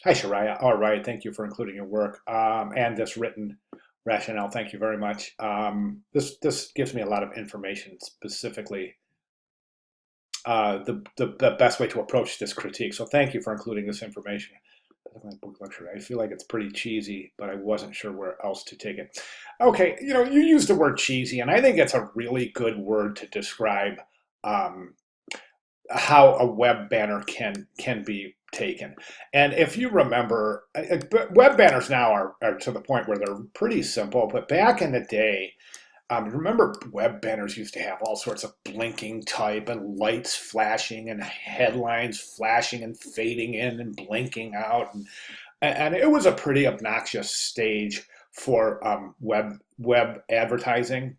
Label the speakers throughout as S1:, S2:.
S1: Hi, Shariah. All right, thank you for including your work and this written rationale. Thank you very much. This gives me a lot of information, specifically the best way to approach this critique. So thank you for including this information. My book lecture. I feel like it's pretty cheesy, but I wasn't sure where else to take it. Okay, you used the word cheesy, and I think it's a really good word to describe um, how a web banner can be taken. And if you remember, web banners now are to the point where they're pretty simple. But back in the day, remember web banners used to have all sorts of blinking type and lights flashing and headlines flashing and fading in and blinking out, and it was a pretty obnoxious stage for web advertising.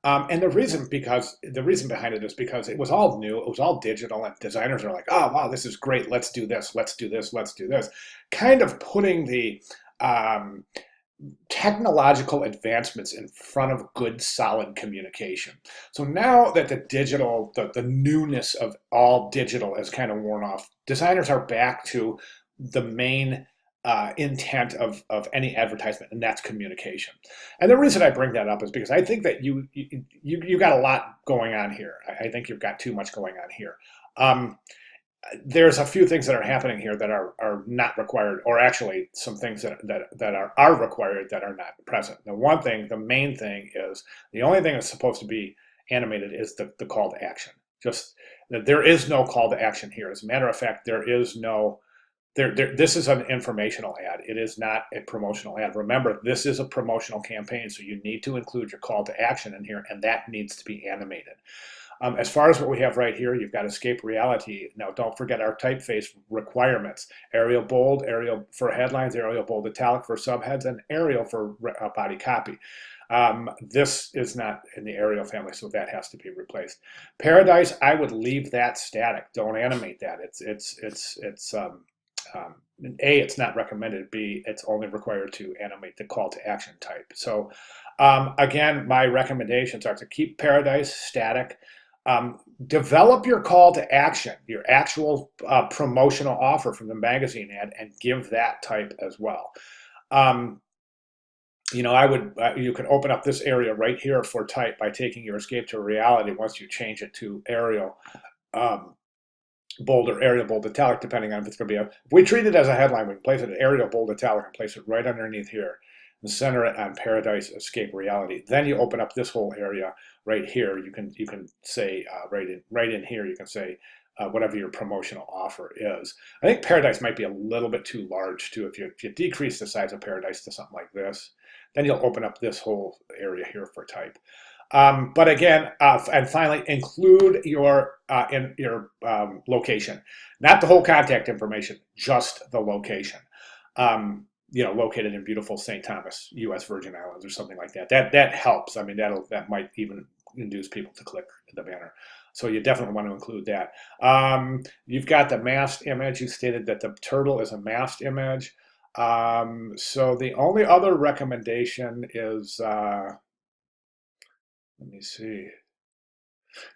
S1: And the reason behind it is because it was all new, it was all digital, and designers are like, oh wow, this is great, let's do this, let's do this, let's do this, kind of putting the um, technological advancements in front of good, solid communication. So now that the newness of all digital has kind of worn off, designers are back to the main intent of any advertisement, and that's communication. And the reason I bring that up is because I think that you got a lot going on here. I think you've got too much going on here. Um, there's a few things that are happening here that are not required, or actually some things that are required that are not present. The main thing is the only thing that's supposed to be animated is the call to action. Just that there is no call to action here. As a matter of fact, there is no this is an informational ad. It is not a promotional ad. Remember, this is a promotional campaign, so you need to include your call to action in here, and that needs to be animated. As far as what we have right here, you've got escape reality. Now, don't forget our typeface requirements. Arial bold, Arial for headlines, Arial bold italic for subheads, and Arial for body copy. This is not in the Arial family, so that has to be replaced. Paradise, I would leave that static. Don't animate that. It's not recommended. B, it's only required to animate the call to action type. So again, my recommendations are to keep Paradise static. Develop your call to action, your actual promotional offer from the magazine ad, and give that type as well. Um, you can open up this area right here for type by taking your escape to reality once you change it to Arial. Um, Bold or Arial bold italic, depending on if it's going to be if we treat it as a headline, we can place it at Arial bold italic and place it right underneath here and center it on Paradise Escape Reality. Then you open up this whole area right here. You can say right in here, you can say whatever your promotional offer is. I think Paradise might be a little bit too large too. If you decrease the size of Paradise to something like this, then you'll open up this whole area here for type. But again, and finally, include your location, not the whole contact information, just the location. Located in beautiful St. Thomas, U.S. Virgin Islands, or something like that. That helps. I mean, that might even induce people to click the banner. So you definitely want to include that. You've got the masked image. You stated that the turtle is a masked image. So the only other recommendation is. Let me see.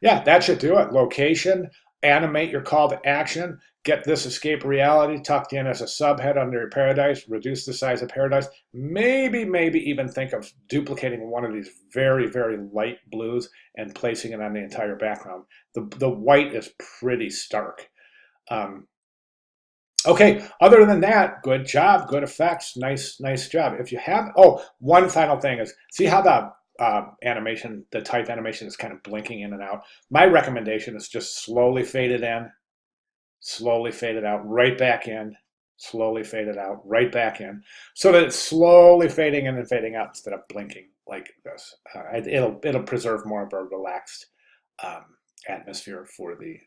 S1: Yeah, that should do it. Location, animate your call to action, get this escape reality tucked in as a subhead under your Paradise, reduce the size of Paradise, maybe even think of duplicating one of these very, very light blues and placing it on the entire background. The white is pretty stark. Um, okay, other than that, good job, good effects, nice job. If you have, oh, one final thing is, see how the animation, the type animation is kind of blinking in and out. My recommendation is just slowly fade it in, slowly fade it out, right back in, slowly fade it out, right back in, so that it's slowly fading in and fading out instead of blinking like this. It'll preserve more of a relaxed um, atmosphere for the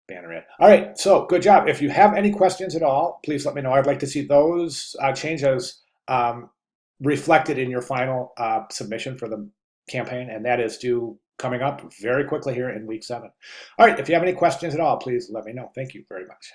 S1: banner ad. All right, so good job. If you have any questions at all, please let me know. I'd like to see those changes reflected in your final submission for the campaign, and that is due coming up very quickly here in week 7. All right, if you have any questions at all, please let me know. Thank you very much.